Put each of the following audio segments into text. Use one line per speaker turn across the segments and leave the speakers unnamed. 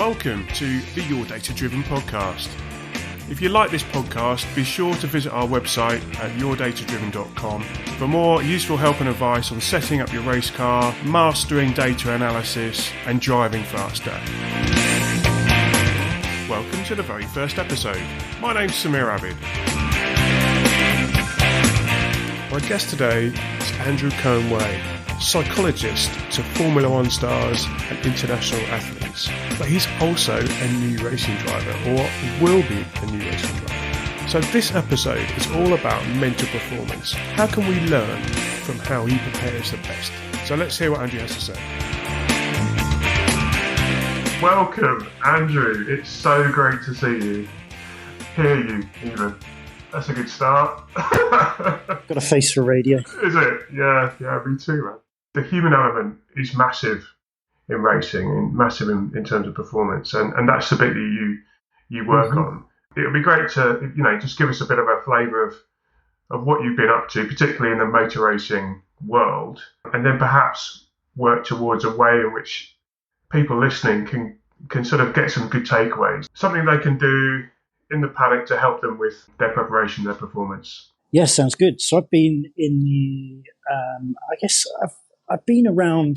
Welcome to the Your Data Driven podcast. If you like this podcast, be sure to visit our website at yourdatadriven.com for more useful help and advice on setting up your race car, mastering data analysis, and driving faster. Welcome to the very first episode. My name's Samir Abid. My guest today is Andrew Cohen-Wray, psychologist to Formula One stars and international athletes. But he's also a new racing driver, or will be a new racing driver. So this episode is all about mental performance. How can we learn from how he prepares the best? So let's hear what Andrew has to say. Welcome, Andrew. It's so great to see you. Hear you, even. That's a good start.
Got a face for radio.
Is it? Yeah, me too, man. The human element is massive in racing, and massive in terms of performance, and that's the bit that you work on. It would be great to, just give us a bit of a flavour of what you've been up to, particularly in the motor racing world, and then perhaps work towards a way in which people listening can sort of get some good takeaways, something they can do in the paddock to help them with their preparation, their performance.
Yeah, sounds good. So I've been in the, I've been around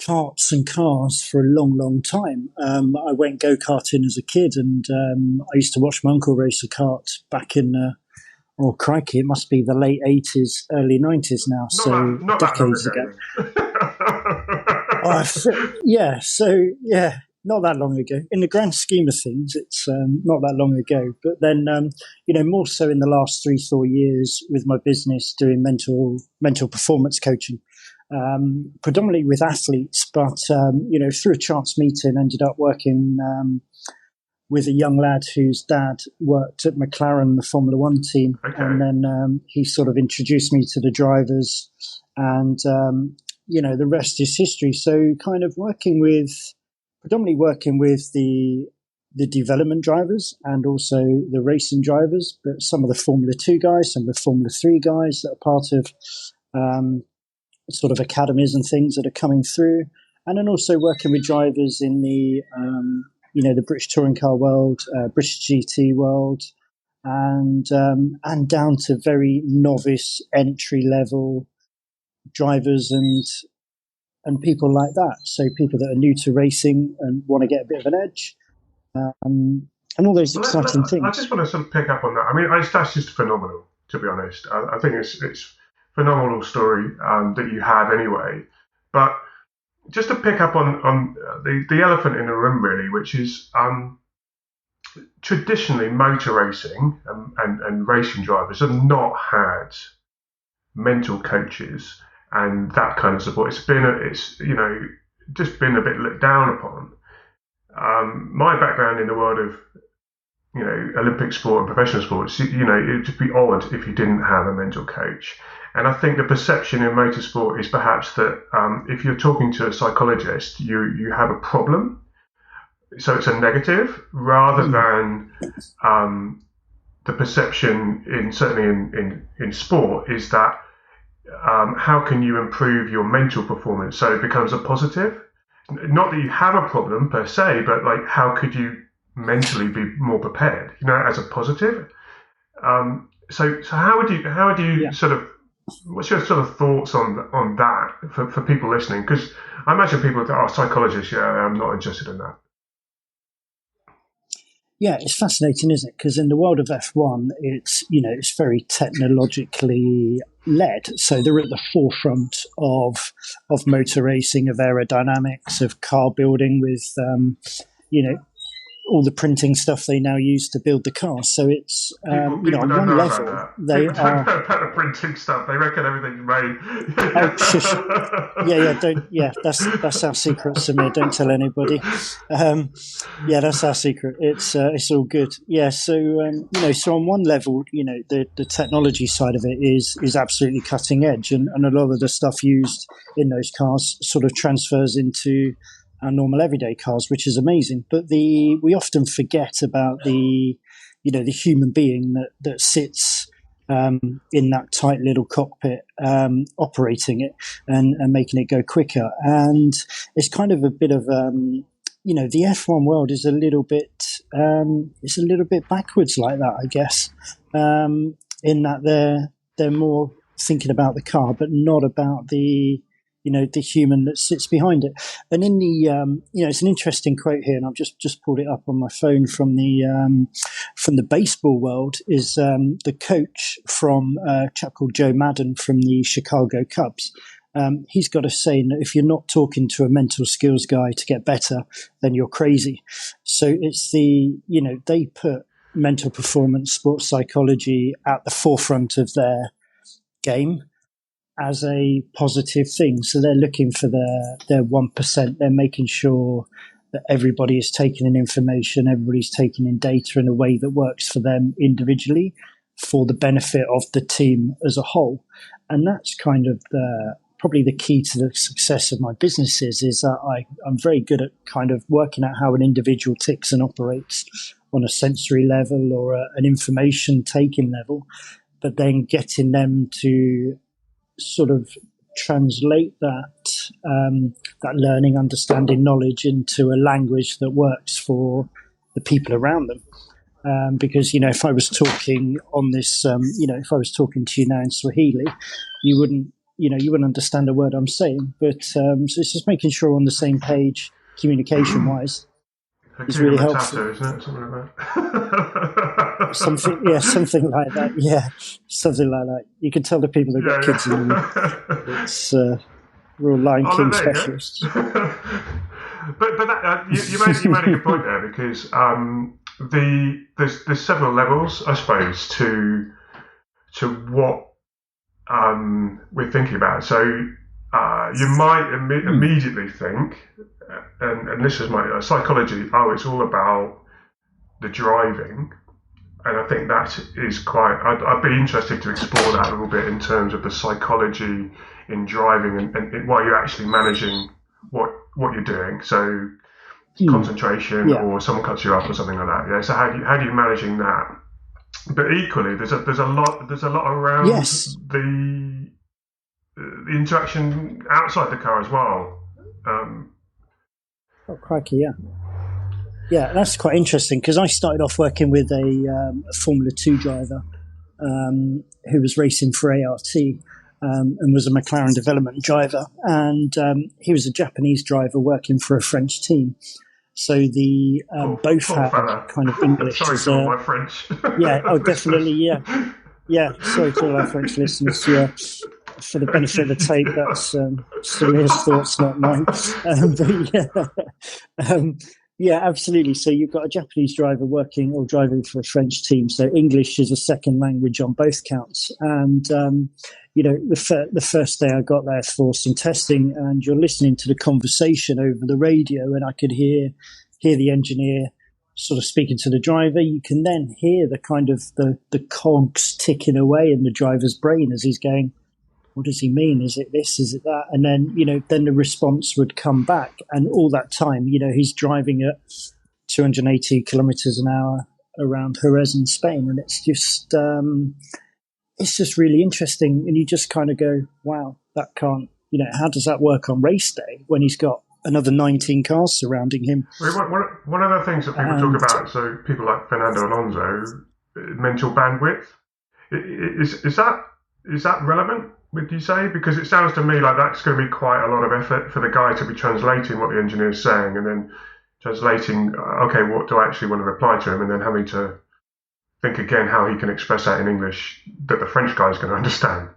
karts and cars for a long, long time. I went go-karting as a kid, and I used to watch my uncle race a kart back in, crikey, it must be the late 80s, early 90s now,
not
decades ago. Not that long ago. In the grand scheme of things, it's not that long ago. But then, more so in the last 3-4 years with my business doing mental performance coaching, predominantly with athletes. But, through a chance meeting, ended up working with a young lad whose dad worked at McLaren, the Formula One team. Okay. And then he sort of introduced me to the drivers, and, the rest is history. So kind of predominantly working with the development drivers and also the racing drivers, but some of the Formula 2 guys, some of the Formula 3 guys that are part of sort of academies and things that are coming through. And then also working with drivers in the, the British touring car world, British GT world, and down to very novice entry level drivers and people like that. So people that are new to racing and want to get a bit of an edge, and all those exciting things.
I just want to sort of pick up on that. I mean, that's just phenomenal, to be honest. I think it's phenomenal story that you have anyway. But just to pick up on the elephant in the room, really, which is traditionally motor racing and racing drivers have not had mental coaches and that kind of support. It's just been a bit looked down upon. My background in the world of, Olympic sport and professional sports, it'd just be odd if you didn't have a mental coach. And I think the perception in motorsport is perhaps that if you're talking to a psychologist, you have a problem. So it's a negative rather than the perception certainly in sport is that how can you improve your mental performance so it becomes a positive? Not that you have a problem per se, but like how could you mentally be more prepared, as a positive? So how would you sort of, what's your sort of thoughts on that for people listening? Because I imagine people that are psychologists, I'm not interested in that.
Yeah, it's fascinating, isn't it? Because in the world of F1, it's very technologically led. So they're at the forefront of motor racing, of aerodynamics, of car building with, all the printing stuff they now use to build the cars. So it's, on one level, they are...
about the printing stuff. They reckon everything's made.
That's our secret, Samir. Don't tell anybody. That's our secret. It's all good. Yeah, so, so on one level, the technology side of it is absolutely cutting edge. And a lot of the stuff used in those cars sort of transfers into our normal everyday cars, which is amazing. But we often forget about the human being that sits in that tight little cockpit, operating it and making it go quicker. And it's kind of a bit of the F1 world is a little bit, it's a little bit backwards like that, I guess, in that they're more thinking about the car, but not about the human that sits behind it. And in the, it's an interesting quote here, and I've just pulled it up on my phone from the baseball world. Is the coach from a chap called Joe Madden from the Chicago Cubs. He's got a saying that if you're not talking to a mental skills guy to get better, then you're crazy. So it's they put mental performance, sports psychology at the forefront of their game as a positive thing. So they're looking for their 1%. They're making sure that everybody is taking in information, everybody's taking in data in a way that works for them individually for the benefit of the team as a whole. And that's kind of probably the key to the success of my businesses is that I'm very good at kind of working out how an individual ticks and operates on a sensory level or an information taking level, but then getting them to sort of translate that learning, understanding, knowledge into a language that works for the people around them. Because if I was talking on this, if I was talking to you now in Swahili, you wouldn't understand a word I'm saying. But so it's just making sure we're on the same page, communication-wise. Is really helpful.
Isn't it? Something like that.
something like that. Yeah, something like that. You can tell the people that got kids in them. It's real Lion King specialists.
But that, you made a good point there, because there's several levels, I suppose, to what we're thinking about. So you might immediately think, and this is my psychology, it's all about the driving. And I think that is I'd be interested to explore that a little bit in terms of the psychology in driving and while you're actually managing what you're doing. So concentration, or someone cuts you off or something like that. Yeah. So how do you managing that? But equally, there's a lot around the interaction outside the car as well.
Oh, crikey, yeah. Yeah, that's quite interesting, because I started off working with a Formula 2 driver who was racing for ART and was a McLaren development driver. And he was a Japanese driver working for a French team. So the both had kind of English.
Sorry for all my French.
Yeah, oh, definitely, yeah. Yeah, sorry to all our French listeners. Yeah, for the benefit of the tape, that's Samir's thoughts, not mine. Yeah, absolutely. So you've got a Japanese driver working or driving for a French team. So English is a second language on both counts. And, the first day I got there for some testing, and you're listening to the conversation over the radio, and I could hear the engineer sort of speaking to the driver. You can then hear the kind of the cogs ticking away in the driver's brain as he's going, what does he mean? Is it this? Is it that? And then, then the response would come back. And all that time, he's driving at 280 kilometers an hour around Jerez in Spain. And it's just really interesting. And you just kind of go, wow, that can't, how does that work on race day when he's got another 19 cars surrounding him?
One of the things that people talk about, so people like Fernando Alonso, mental bandwidth, is that relevant, would you say? Because it sounds to me like that's going to be quite a lot of effort for the guy to be translating what the engineer is saying, and then translating, okay, what do I actually want to reply to him, and then having to think again how he can express that in English that the French guy is going to understand.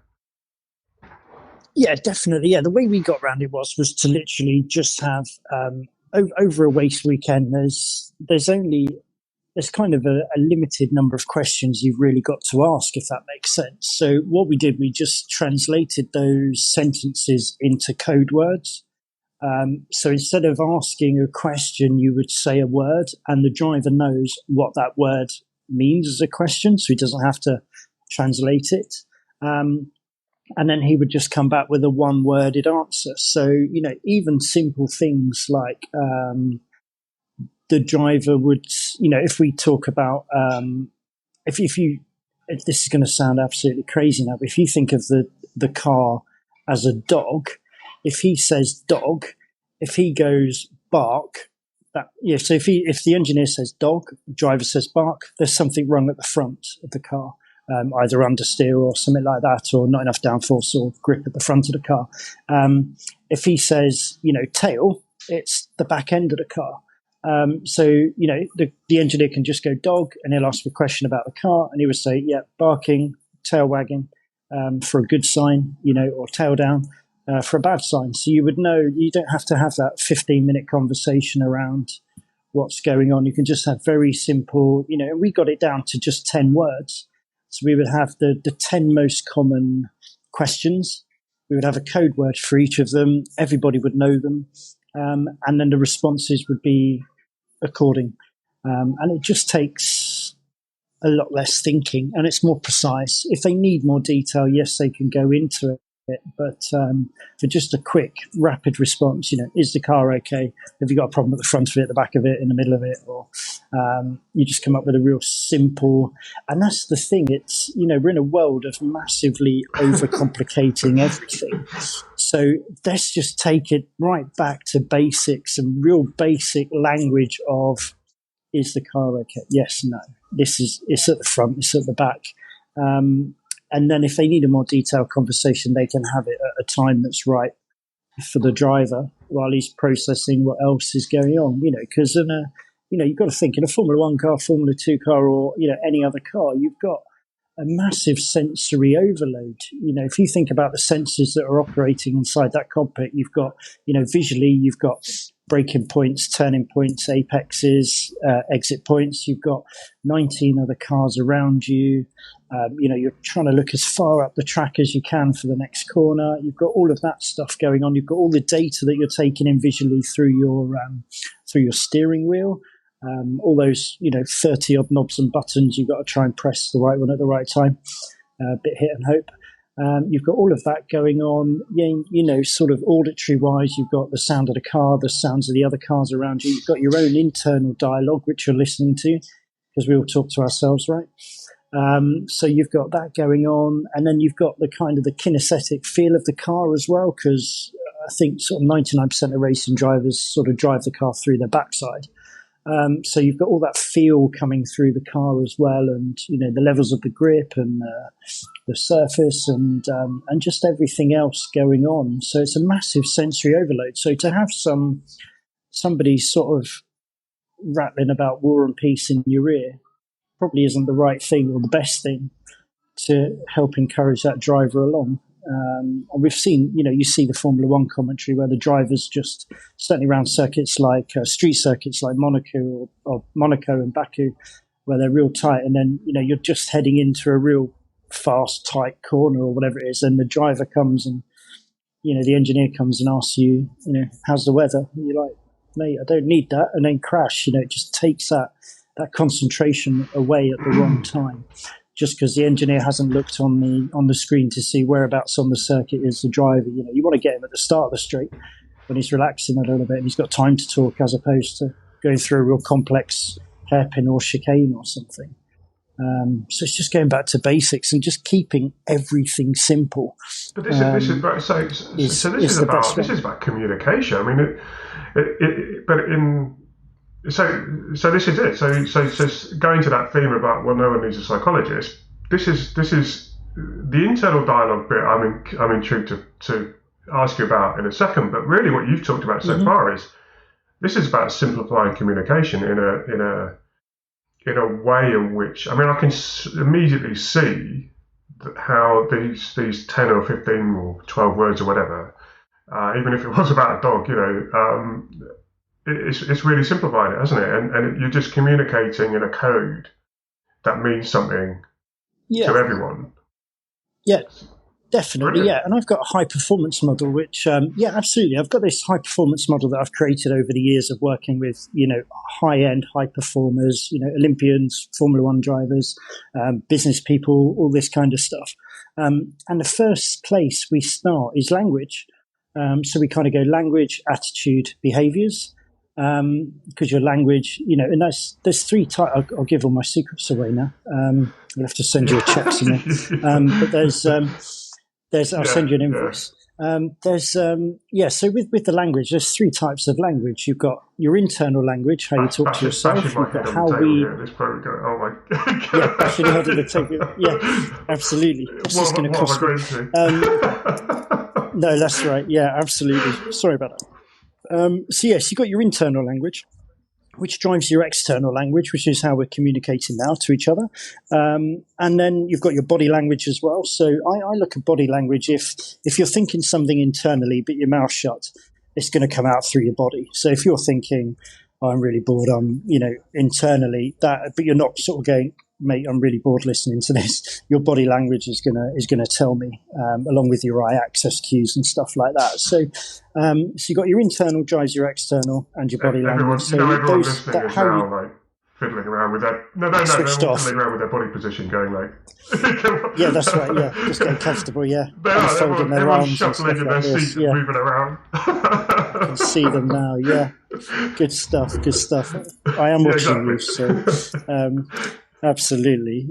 Yeah, definitely. Yeah, the way we got around it was to literally just have over a race weekend. There's kind of a limited number of questions you've really got to ask, if that makes sense. So what we did, we just translated those sentences into code words. So instead of asking a question, you would say a word, and the driver knows what that word means as a question, so he doesn't have to translate it. And then he would just come back with a one-worded answer. So, even simple things like the driver would, if we talk about, if this is going to sound absolutely crazy now, but if you think of the car as a dog, if he says dog, if he goes bark, So if the engineer says dog, driver says bark, there's something wrong at the front of the car, either understeer or something like that, or not enough downforce or grip at the front of the car. If he says, tail, it's the back end of the car. The engineer can just go dog, and he'll ask a question about the car, and he would say, yeah, barking, tail wagging, for a good sign, or tail down, for a bad sign. So you would know, you don't have to have that 15-minute conversation around what's going on. You can just have very simple, we got it down to just 10 words. So we would have the 10 most common questions. We would have a code word for each of them. Everybody would know them. And then the responses would be according. And it just takes a lot less thinking, and it's more precise. If they need more detail, yes, they can go into it. But for just a quick, rapid response, is the car okay? Have you got a problem at the front of it, the back of it, in the middle of it? Or you just come up with a real simple, and that's the thing. It's, we're in a world of massively overcomplicating everything. So let's just take it right back to basics and real basic language of, is the car okay? Yes, no. It's at the front, it's at the back. And then if they need a more detailed conversation, they can have it at a time that's right for the driver while he's processing what else is going on, because you've got to think, in a Formula 1 car, Formula 2 car, or, any other car, you've got a massive sensory overload. If you think about the sensors that are operating inside that cockpit, you've got, visually, you've got braking points, turning points, apexes, exit points. You've got 19 other cars around you. You're trying to look as far up the track as you can for the next corner. You've got all of that stuff going on. You've got all the data that you're taking in visually through your steering wheel. All those, 30 odd knobs and buttons. You've got to try and press the right one at the right time. Bit hit and hope. You've got all of that going on, sort of auditory-wise. You've got the sound of the car, the sounds of the other cars around you. You've got your own internal dialogue, which you're listening to, because we all talk to ourselves, right? So you've got that going on, and then you've got the kind of the kinesthetic feel of the car as well, because I think sort of 99% of racing drivers sort of drive the car through their backside. So you've got all that feel coming through the car as well, and the levels of the grip and the surface and just everything else going on. So it's a massive sensory overload. So to have somebody sort of rattling about War and Peace in your ear probably isn't the right thing or the best thing to help encourage that driver along. And we've seen, you see the Formula 1 commentary where the drivers just, certainly around circuits like street circuits like Monaco or Monaco and Baku, where they're real tight, and then, you're just heading into a real fast, tight corner or whatever it is, and the driver comes and, the engineer comes and asks you, how's the weather? And you're like, mate, I don't need that, and then crash. It just takes that concentration away at the wrong time, just because the engineer hasn't looked on the screen to see whereabouts on the circuit is the driver. You want to get him at the start of the straight when he's relaxing a little bit and he's got time to talk, as opposed to going through a real complex hairpin or chicane or something. So it's just going back to basics and just keeping everything simple.
But this is about communication. I mean, So this is it. So going to that theme about, well, no one needs a psychologist. This is the internal dialogue bit. I'm intrigued to ask you about in a second. But really, what you've talked about so far is this is about simplifying communication in a way in which, I can immediately see how these 10 or 15 or 12 words or whatever, even if it was about a dog, it's really simplified it, hasn't it? And you're just communicating in a code that means something to everyone. Yeah,
definitely. Brilliant. Yeah. And I've got a high performance model, which, absolutely. I've got this high performance model that I've created over the years of working with, high end, high performers, Olympians, Formula 1 drivers, business people, all this kind of stuff. And the first place we start is language. So we kind of go language, attitude, behaviors. Because your language, and there's three types. I'll give all my secrets away now. I'll have to send you a check somewhere. But there's I'll send you an
yeah.
invoice. So with the language, there's three types of language. You've got your internal language, how you talk to yourself.
Bashing my head on the table here. This probably go. Oh my god.
Yeah, bashing your head on the table. Yeah, absolutely. It's just going to cost me. No, that's right. Yeah, absolutely. Sorry about that. So you've got your internal language, which drives your external language, which is how we're communicating now to each other. And then you've got your body language as well. So I look at body language. If you're thinking something internally, but your mouth shut, it's going to come out through your body. So if you're thinking, oh, I'm really bored, internally, but you're not sort of going, mate, I'm really bored listening to this. Your body language is gonna tell me, along with your eye access cues and stuff like that. So you got your internal drives your external and your body language. So
everyone listening is now like fiddling around with that. No, they're all fiddling around with their body position, going like.
Yeah, that's right. Yeah, just getting comfortable. Yeah,
everyone's shuffling in their seats, moving around.
I can see them now. Yeah, good stuff. I am watching you, so. Absolutely.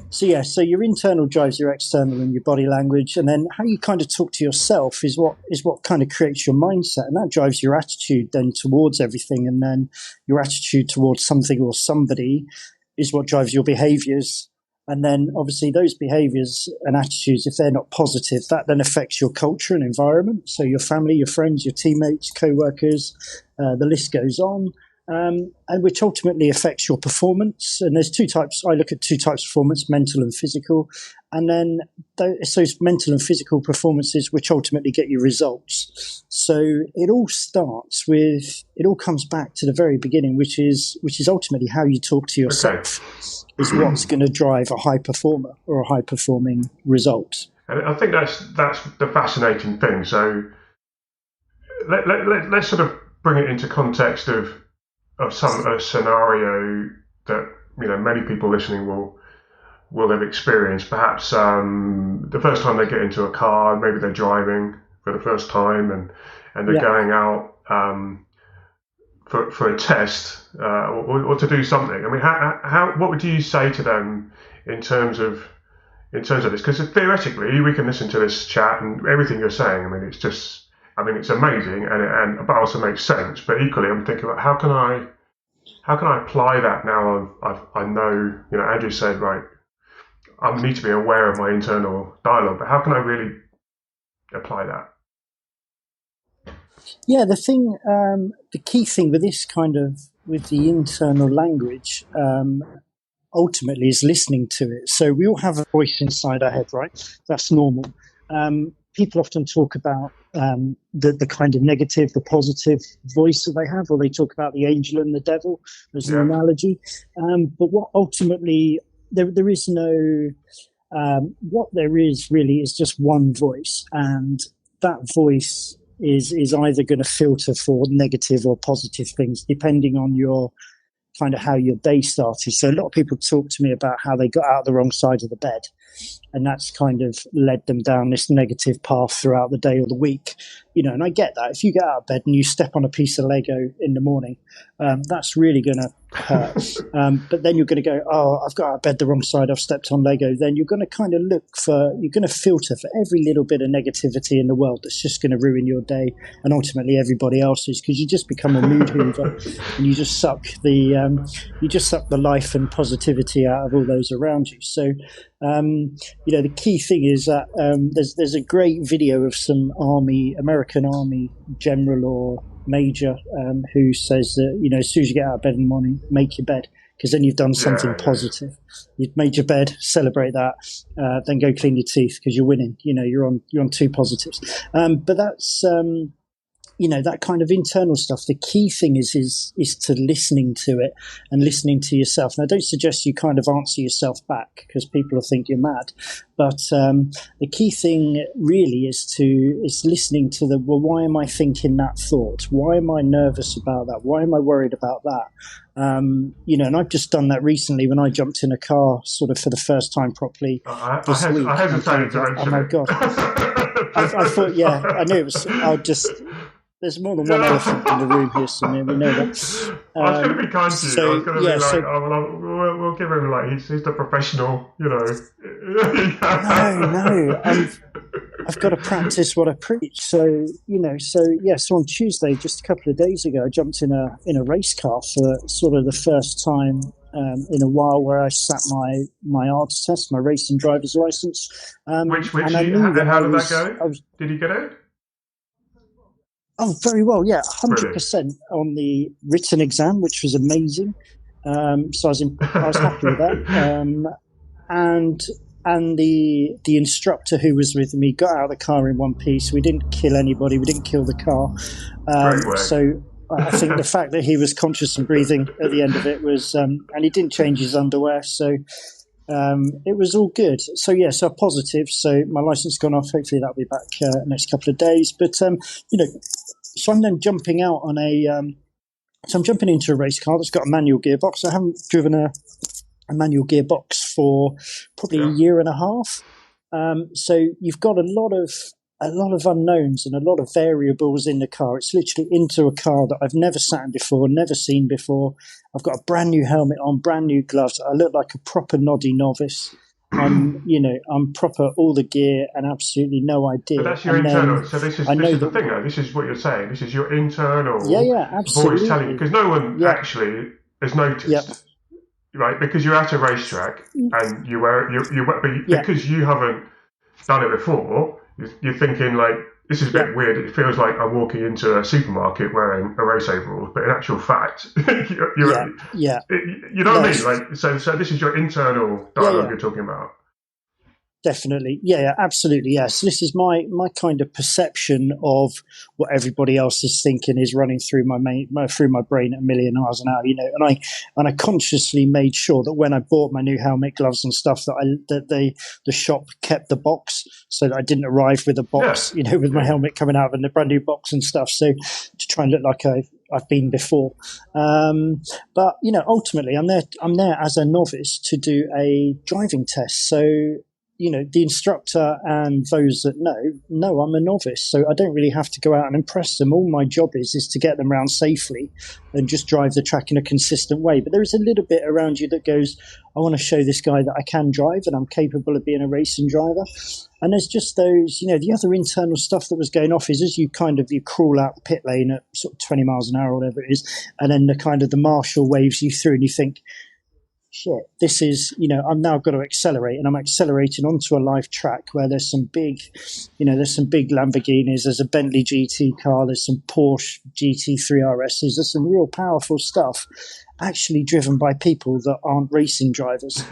So your internal drives your external and your body language, and then how you kind of talk to yourself is what kind of creates your mindset, and that drives your attitude then towards everything, and then your attitude towards something or somebody is what drives your behaviors. And then obviously those behaviors and attitudes, if they're not positive, that then affects your culture and environment. So your family, your friends, your teammates, co-workers, the list goes on. And which ultimately affects your performance. And there's two types. I look at two types of performance, mental and physical. And then it's those mental and physical performances which ultimately get you results. So it all comes back to the very beginning, which is ultimately how you talk to yourself is what's going to drive a high performer or a high performing result.
And I think that's the fascinating thing. So let's sort of bring it into context of a scenario that many people listening will have experienced. Perhaps the first time they get into a car, maybe they're driving for the first time, and they're going out for a test or to do something. I mean, how what would you say to them in terms of this? Because theoretically, we can listen to this chat and everything you're saying. I mean, it's amazing, and but also makes sense. But equally, I'm thinking about how can I apply that now? I know, Andrew said, right, I need to be aware of my internal dialogue, but how can I really apply that?
Yeah, the key thing with this with the internal language, ultimately is listening to it. So we all have a voice inside our head, right? That's normal. People often talk about the kind of negative, the positive voice that they have, or they talk about the angel and the devil as an analogy. But what ultimately there is no, what there is really is just one voice, and that voice is either going to filter for negative or positive things, depending on your kind of how your day started. So a lot of people talk to me about how they got out the wrong side of the bed, and that's kind of led them down this negative path throughout the day or the week. And I get that. If you get out of bed and you step on a piece of Lego in the morning, that's really going to hurt. But then you're going to go, oh, I've got out of bed the wrong side, I've stepped on Lego. Then you're going to kind of you're going to filter for every little bit of negativity in the world that's just going to ruin your day and ultimately everybody else's, because you just become a mood hoover and you just suck the life and positivity out of all those around you. So, the key thing is that there's a great video of some American Army general or major who says that, as soon as you get out of bed in the morning, make your bed, because then you've done something positive. You've made your bed, celebrate that, then go clean your teeth because you're winning. You're on two positives. But that's that kind of internal stuff. The key thing is to listening to it and listening to yourself. And I don't suggest you kind of answer yourself back, because people will think you're mad. But the key thing really is listening to why am I thinking that thought? Why am I nervous about that? Why am I worried about that? And I've just done that recently when I jumped in a car sort of for the first time properly this week.
I hesitated to mention
oh my God. I thought, I knew it was, there's more than one elephant in the room here, Samir. We know that.
I was going to be kind to you. I was going to be like, we'll give him he's the professional,
No. I've got to practice what I preach. So so on Tuesday, just a couple of days ago, I jumped in a race car for sort of the first time in a while, where I sat my ARDS test, my racing driver's license.
Which and how did that go? Did you get it?
Oh, very well, yeah,
100%
on the written exam, which was amazing. So I was happy with that. And the instructor who was with me got out of the car in one piece. We didn't kill anybody. We didn't kill the car.
Great work.
So I think the fact that he was conscious and breathing at the end of it was, and he didn't change his underwear. So it was all good. So so positive. So my license gone off. Hopefully that'll be back next couple of days. But so I'm then jumping out on so I'm jumping into a race car that's got a manual gearbox. I haven't driven a manual gearbox for probably a year and a half. So you've got a lot of unknowns and a lot of variables in the car. It's literally into a car that I've never sat in before, never seen before. I've got a brand new helmet on, brand new gloves. I look like a proper noddy novice. I'm proper all the gear and absolutely no idea.
But that's your internal. So this is the thing, though. This is what you're saying. This is your internal
absolutely.
voice telling you, because no one actually has noticed.
Yep.
Right, because you're at a racetrack and because you haven't done it before, you're thinking like, this is a bit weird. It feels like I'm walking into a supermarket wearing a race overalls, but in actual fact, you know what I mean? Like, so this is your internal dialogue you're talking about.
Definitely. Yeah, absolutely. Yes. This is my kind of perception of what everybody else is thinking is running through my brain at a million miles an hour, and I consciously made sure that when I bought my new helmet, gloves and stuff, that the shop kept the box, so that I didn't arrive with a box, with my helmet coming out of a brand new box and stuff. So to try and look like I've been before. But ultimately I'm there as a novice to do a driving test. So the instructor and those that know I'm a novice, so I don't really have to go out and impress them. All my job is to get them around safely and just drive the track in a consistent way. But there is a little bit around you that goes, I want to show this guy that I can drive and I'm capable of being a racing driver. And there's just those, the other internal stuff that was going off is as you crawl out the pit lane at sort of 20 miles an hour or whatever it is, and then the marshal waves you through and you think, shit, this is, I'm now got to accelerate, and I'm accelerating onto a live track where there's some big Lamborghinis, there's a Bentley GT car, there's some Porsche GT3 RSs, there's some real powerful stuff actually driven by people that aren't racing drivers.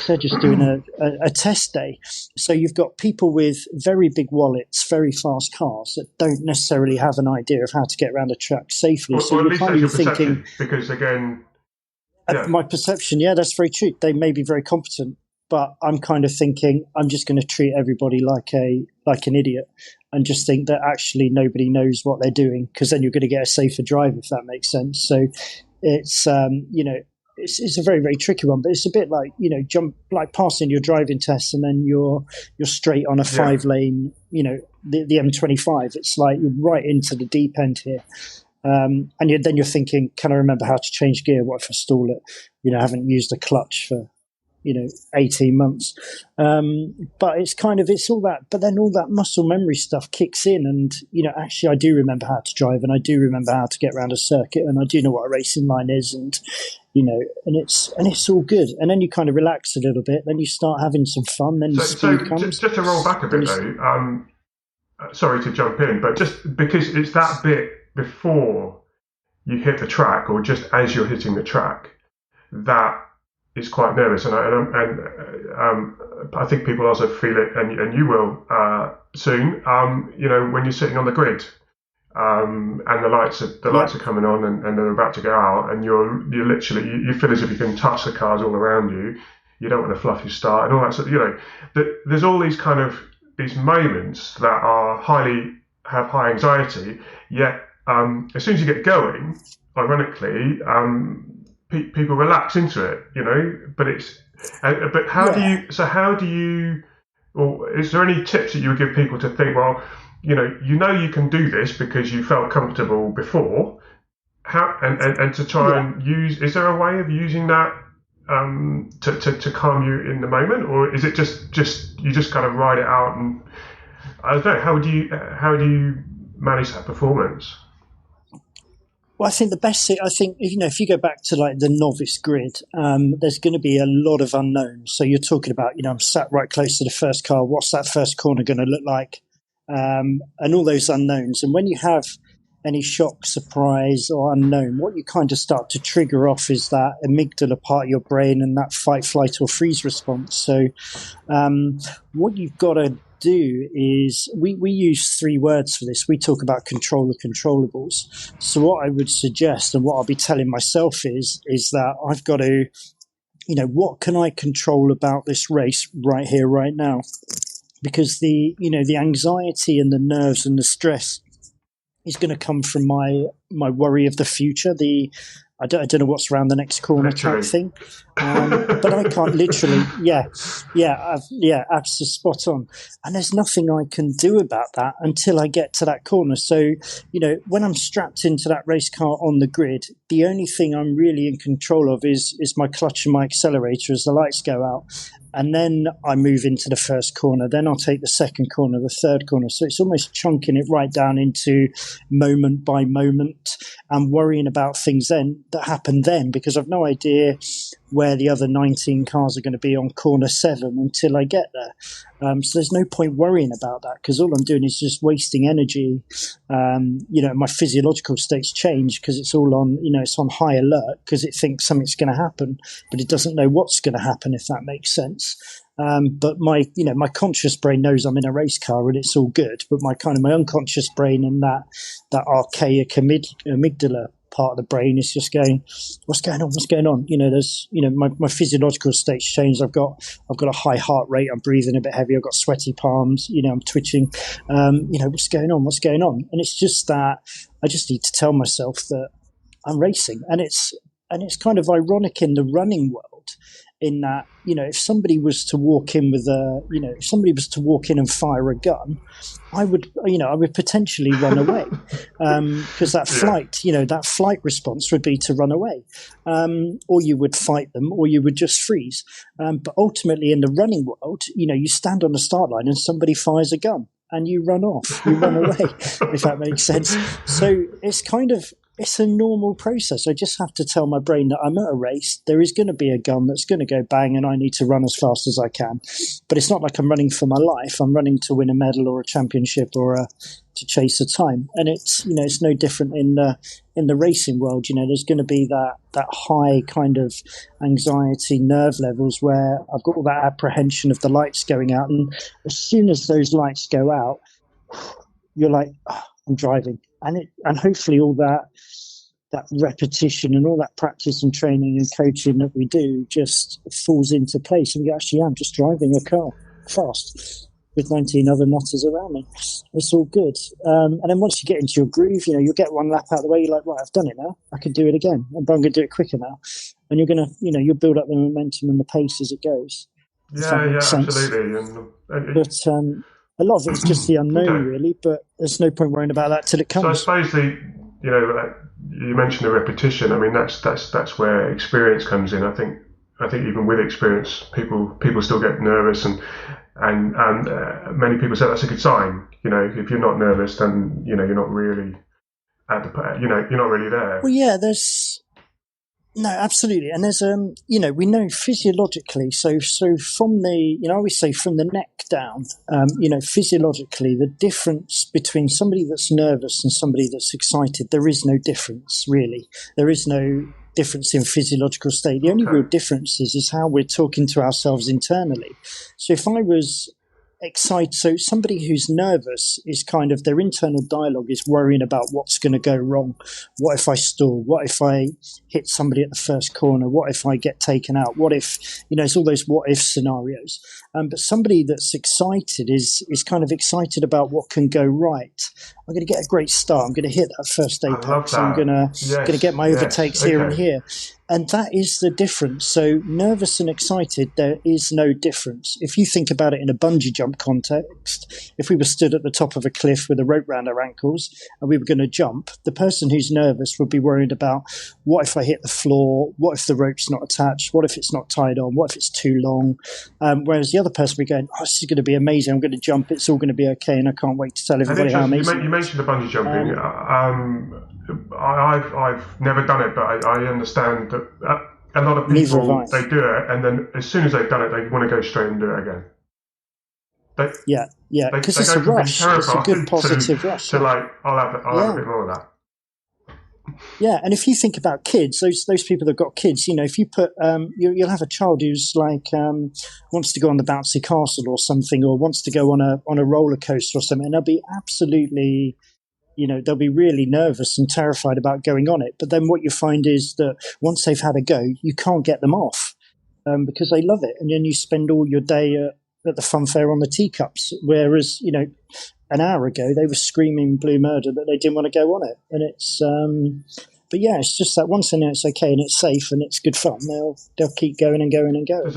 They're just doing a test day. So you've got people with very big wallets, very fast cars that don't necessarily have an idea of how to get around a track safely.
So you're kind of thinking, because again,
my perception, that's very true. They may be very competent, but I'm kind of thinking I'm just going to treat everybody like an idiot and just think that actually nobody knows what they're doing, because then you're going to get a safer drive, if that makes sense. So it's it's a very, very tricky one, but it's a bit like like passing your driving test and then you're straight on a 5-lane, the M25. It's like you're right into the deep end here. And then you're thinking, can I remember how to change gear? What if I stall it? I haven't used a clutch for, 18 months. But it's all that, but then all that muscle memory stuff kicks in and, actually I do remember how to drive and I do remember how to get around a circuit and I do know what a racing line is and, and it's all good. And then you kind of relax a little bit, then you start having some fun, then speed comes.
Just to roll back a bit though, sorry to jump in, but just because it's that bit before you hit the track or just as you're hitting the track, that is quite nervous. And I think people also feel it, and you will soon, when you're sitting on the grid and the lights are coming on and they're about to go out and you're literally, you feel as if you can touch the cars all around you. You don't want to fluff your start and all that sort of, there's all these kind of these moments that are have high anxiety, yet as soon as you get going, ironically, people relax into it, but it's, but how do you, or is there any tips that you would give people to think, well, you can do this because you felt comfortable before, and to try and use, is there a way of using that to calm you in the moment, or is it just you just kind of ride it out and I don't know. How do you manage that performance?
Well, I think the best thing, if you go back to like the novice grid, there's going to be a lot of unknowns. So you're talking about, I'm sat right close to the first car. What's that first corner going to look like? And all those unknowns. And when you have any shock, surprise, or unknown, what you kind of start to trigger off is that amygdala part of your brain and that fight, flight, or freeze response. So what you've got to do is we use 3 words for this. We talk about control the controllables. So what I would suggest and what I'll be telling myself is that I've got to, what can I control about this race right here, right now? Because the anxiety and the nerves and the stress is going to come from my worry of the future. I don't know what's around the next corner type thing, but I can't literally. Absolutely spot on. And there's nothing I can do about that until I get to that corner. So, when I'm strapped into that race car on the grid, the only thing I'm really in control of is my clutch and my accelerator as the lights go out. And then I move into the first corner. Then I'll take the second corner, the third corner. So it's almost chunking it right down into moment by moment and worrying about things then that happen then, because I've no idea where the other 19 cars are going to be on corner 7 until I get there. So there's no point worrying about that, because all I'm doing is just wasting energy. My physiological states change because it's all on, it's on high alert because it thinks something's going to happen, but it doesn't know what's going to happen, if that makes sense. But my conscious brain knows I'm in a race car and it's all good. But my unconscious brain and that archaic amygdala part of the brain is just going, what's going on? There's, my physiological states change. I've got a high heart rate. I'm breathing a bit heavy. I've got sweaty palms. I'm twitching. What's going on? And it's just that I just need to tell myself that I'm racing, and it's kind of ironic in the running world, in that, if somebody was to walk in and fire a gun, I would potentially run away, because that flight response would be to run away, or you would fight them, or you would just freeze. But ultimately, in the running world, you stand on the start line and somebody fires a gun and you run off, you run away, if that makes sense. So it's a normal process. I just have to tell my brain that I'm at a race. There is going to be a gun that's going to go bang, and I need to run as fast as I can. But it's not like I'm running for my life. I'm running to win a medal or a championship or to chase a time. And it's no different in the racing world. There's going to be that high kind of anxiety, nerve levels where I've got all that apprehension of the lights going out, and as soon as those lights go out, you're like, oh, I'm driving. And hopefully all that repetition and all that practice and training and coaching that we do just falls into place. And I'm just driving a car fast with 19 other nutters around me. It's all good. And then once you get into your groove, you'll get one lap out of the way. You're like, right, I've done it now. I can do it again. But I'm going to do it quicker now. And you're going to, you'll build up the momentum and the pace as it goes.
Yeah, absolutely.
But a lot of it's just the unknown, really, but there's no point worrying about that till it comes.
So I suppose you mentioned the repetition. I mean, that's where experience comes in. I think even with experience, people still get nervous, and many people say that's a good sign. If you're not nervous, then you're not really at the you're not really there.
Well, yeah, no, absolutely. And there's, we know physiologically, so from the, I always say from the neck down, physiologically, the difference between somebody that's nervous and somebody that's excited, there is no difference, really. There is no difference in physiological state. The only real difference is how we're talking to ourselves internally. So if I was excited, so somebody who's nervous is kind of, their internal dialogue is worrying about what's going to go wrong. What if I stall? What if I hit somebody at the first corner? What if I get taken out? What if, it's all those what if scenarios. But somebody that's excited is kind of excited about what can go right. I'm going to get a great start. I'm going to hit that first apex. I'm going to get my overtakes here and here. And that is the difference. So nervous and excited, there is no difference. If you think about it in a bungee jump context, if we were stood at the top of a cliff with a rope around our ankles and we were going to jump, the person who's nervous would be worried about, what if I hit the floor? What if the rope's not attached? What if it's not tied on? What if it's too long? Whereas the other person would be going, this is going to be amazing. I'm going to jump. It's all going to be okay. And I can't wait to tell everybody how amazing.
You mentioned the bungee jumping. I've never done it, but I understand that a lot of people, they do it, and then as soon as they've done it, they want to go straight and do it again.
Because it's a rush. It's a good positive rush.
So I'll have a bit more of that.
Yeah, and if you think about kids, those people that've got kids, if you put, you'll have a child who's wants to go on the bouncy castle or something, or wants to go on a roller coaster or something, and they'll be absolutely, they'll be really nervous and terrified about going on it. But then what you find is that once they've had a go, you can't get them off because they love it, and then you spend all your day at the fun fair on the teacups, whereas an hour ago they were screaming blue murder that they didn't want to go on it. And it's but yeah, it's just that once they know it's okay and it's safe and it's good fun, they'll keep going and going and going.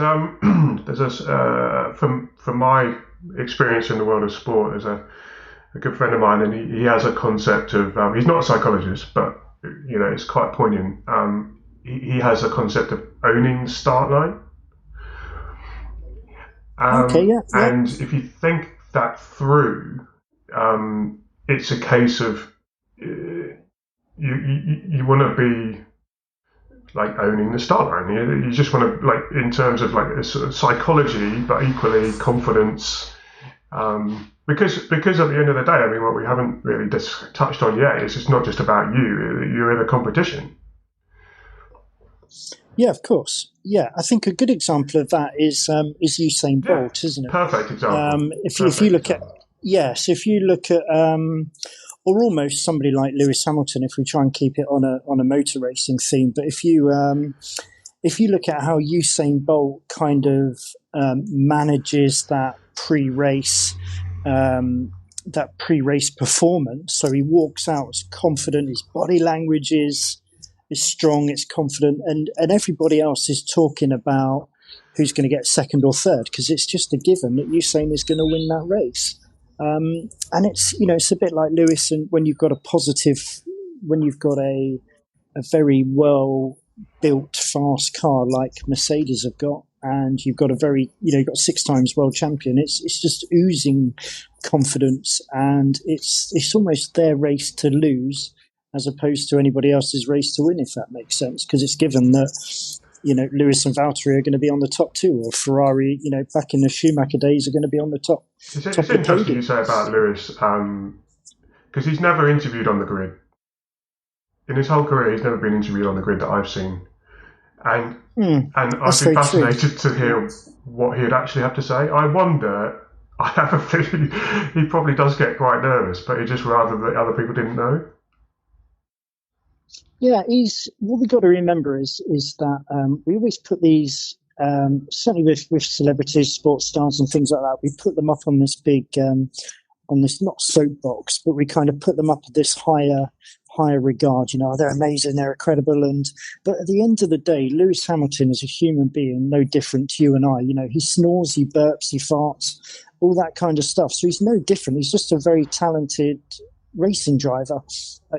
From my experience in the world of sport, there's a good friend of mine, and he has a concept of he's not a psychologist, but it's quite poignant. He has a concept of owning the start line. And if you think that through, it's a case of you want to be owning the start line. You just want to in terms of a sort of psychology, but equally confidence. Because at the end of the day, what we haven't really touched on yet is it's not just about you. You're in a competition.
Yeah, of course. Yeah, I think a good example of that is Usain Bolt, isn't it?
Perfect example.
If you look at or almost somebody like Lewis Hamilton, if we try and keep it on a motor racing theme, but if you look at how Usain Bolt kind of manages that pre-race performance, so he walks out as confident, his body language is strong, it's confident, and everybody else is talking about who's going to get second or third, because it's just a given that Usain is going to win that race. And it's a bit like Lewis, and when you've got a very well built fast car like Mercedes have got, and you've got you've got 6 times world champion, it's just oozing confidence, and it's almost their race to lose as opposed to anybody else's race to win, if that makes sense, because it's given that Lewis and Valtteri are going to be on the top 2, or Ferrari back in the Schumacher days are going to be on the top.
It's interesting you say about Lewis, because he's never interviewed on the grid. In his whole career, he's never been interviewed on the grid that I've seen. And I'd be fascinated to hear what he'd actually have to say. I have a feeling he probably does get quite nervous, but he'd just rather that other people didn't know.
Yeah, what we've got to remember is that we always put these, certainly with celebrities, sports stars and things like that, we put them up on this big, on this, not soapbox, but we kind of put them up at this higher regard. They're amazing, they're incredible, but at the end of the day, Lewis Hamilton is a human being, no different to you and I. He snores, he burps, he farts, all that kind of stuff. So he's no different. He's just a very talented racing driver.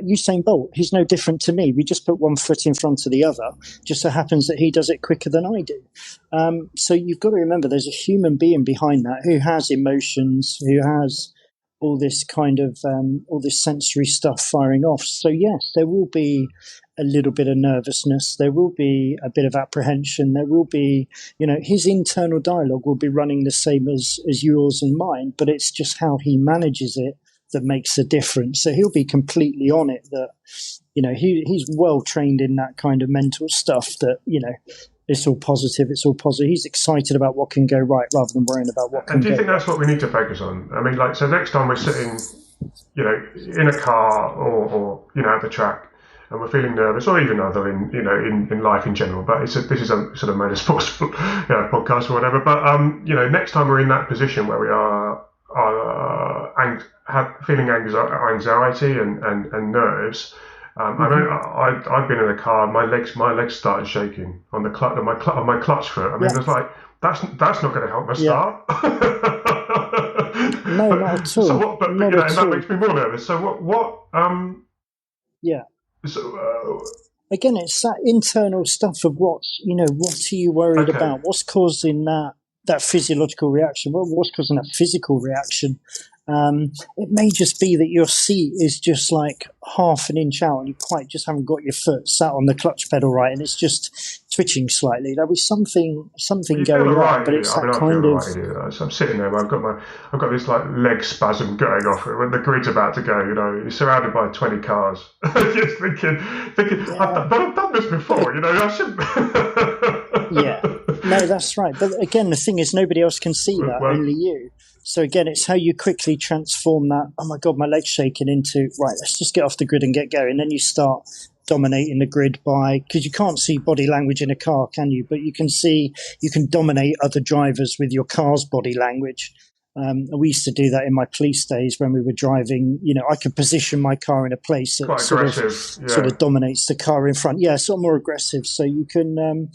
Usain Bolt, he's no different to me. We just put one foot in front of the other. Just so happens that he does it quicker than I do. So you've got to remember there's a human being behind that who has emotions, who has all this kind of all this sensory stuff firing off. So yes, there will be a little bit of nervousness. There will be a bit of apprehension. There will be, his internal dialogue will be running the same as yours and mine, but it's just how he manages it that makes a difference. So he'll be completely on it that, he's well trained in that kind of mental stuff that, it's all positive, it's all positive. He's excited about what can go right rather than worrying about what can go.
And do you think that's what we need to focus on? So next time we're sitting, in a car or at the track and we're feeling nervous, or even other in life in general, but this is a sort of motorsports podcast or whatever. But, next time we're in that position where we are feeling anxiety and nerves, I've been in a car. My legs started shaking on the clutch, on my clutch foot. I mean,
Yeah,
there's like that's not going to help my
yeah.
start.
No, not at
So
all.
what? But
Not
and
at
that
all.
makes me more nervous. So what?
Yeah.
So
Again, it's that internal stuff of what are you worried
okay.
about? What's causing that physiological reaction? What's causing that physical reaction? It may just be that your seat is just like half an inch out and you quite just haven't got your foot sat on the clutch pedal right and it's just twitching slightly. There'll be something
Well, you feel
going
all
on,
right
but
here.
it's
I mean,
that
I feel
kind
all
of,
right here. So I'm sitting there. I've got this like leg spasm going off when the grid's about to go. You're surrounded by 20 cars. Just thinking,
yeah,
but I've done this before. I shouldn't.
yeah. No, that's right. But again, the thing is, nobody else can see that,
Well,
only you. So again, it's how you quickly transform that, oh my God, my leg's shaking, into, right, let's just get off the grid and get going. Then you start dominating the grid because you can't see body language in a car, can you? But you can dominate other drivers with your car's body language. We used to do that in my police days when we were driving. I could position my car in a place that
quite aggressive.
sort
Yeah.
of dominates the car in front. Yeah, sort of more aggressive. So you can,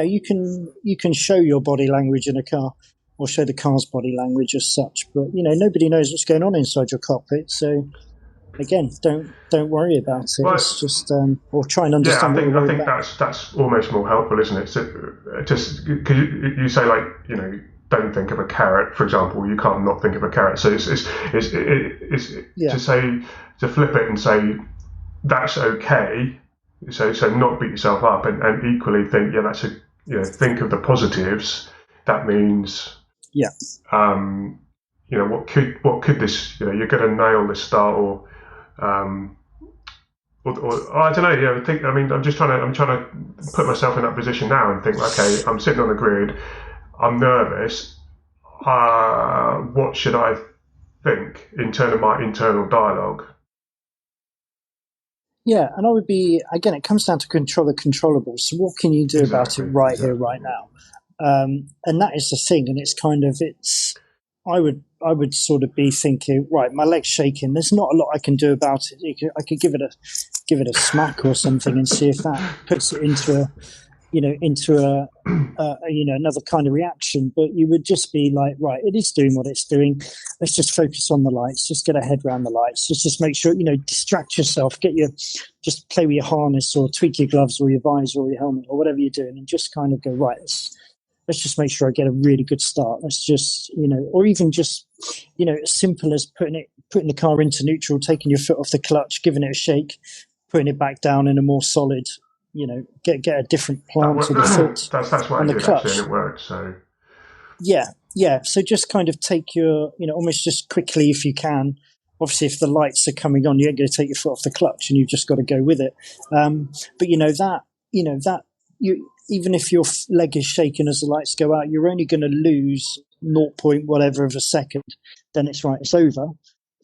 you can show your body language in a car, or show the car's body language as such. But nobody knows what's going on inside your cockpit. So again, don't worry about it.
Well,
It's just or try and
yeah.
understand what you're
I
worried
think
about.
that's almost more helpful, isn't it? So, just because you say like don't think of a carrot, for example. You can't not think of a carrot. So it's
Yeah,
to say, to flip it and say that's okay. So not beat yourself up, and equally think that's think of the positives. That means
yeah,
um, what could this you're going to nail this start um, or I don't know. I mean, I'm trying to put myself in that position now and think, okay, I'm sitting on the grid, I'm nervous. What should I think in terms of my internal dialogue?
yeah. And I would be, again, it comes down to control the controllables. So what can you do about it right here, right now? And that is the thing. And it's kind of I would sort of be thinking, right, my leg's shaking. There's not a lot I can do about it. I could give it a smack or something and see if that puts it into another kind of reaction. But you would just be like, right, it is doing what it's doing. Let's just focus on the lights. Just get a head around the lights. Just make sure, distract yourself. Just play with your harness or tweak your gloves or your visor or your helmet or whatever you're doing, and just kind of go, right, let's just make sure I get a really good start. Let's just, or even just, as simple as putting the car into neutral, taking your foot off the clutch, giving it a shake, putting it back down in a more solid, get a different plant of the foot
That's what
on
I
the
did
clutch.
actually, and it worked. So
yeah. So just kind of take your, almost just quickly if you can. Obviously, if the lights are coming on, you ain't going to take your foot off the clutch, and you've just got to go with it. But even if your leg is shaking as the lights go out, you're only going to lose 0. Whatever of a second. Then it's right. It's over.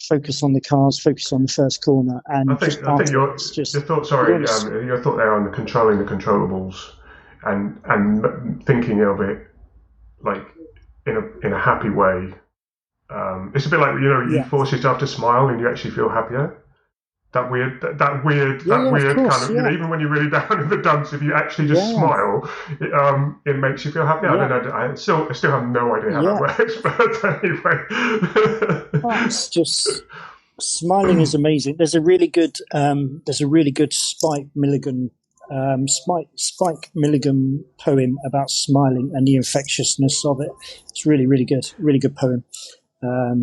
Focus on the cars. Focus on the first corner, and
I think your thought. Sorry, your thought there on controlling the controllables, and thinking of it like in a happy way. It's a bit like you force yourself to smile and you actually feel happier. That weird
course,
kind of even when you're really down in the dumps, if you actually just smile, it makes you feel happy. I don't know. I still have no idea how that works, but anyway.
Well, it's just smiling is amazing. There's a really good Spike Milligan poem about smiling and the infectiousness of it. It's really, really good poem.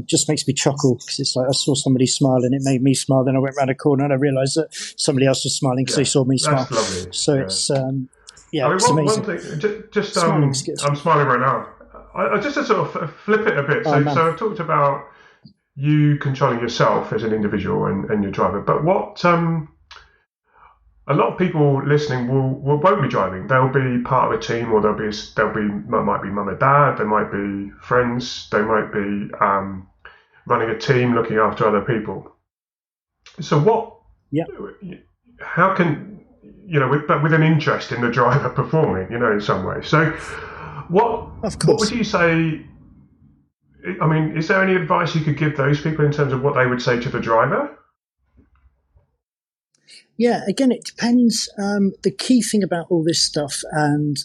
Just makes me chuckle because it's like I saw somebody smile and it made me smile. Then I went round a corner and I realised that somebody else was smiling because they saw me smile.
That's lovely.
So it's
it's amazing. One thing, just
smiling's good.
I'm smiling right now. I just to sort of flip it a bit. So I've talked about you controlling yourself as an individual and your driver, but what a lot of people listening won't be driving. They'll be part of a team, or might be mum and dad. They might be friends. They might be running a team, looking after other people. So what?
Yeah.
How can with an interest in the driver performing, in some way. So what?
Of course.
What would you say? I mean, is there any advice you could give those people in terms of what they would say to the driver?
Yeah, again, it depends. The key thing about all this stuff, and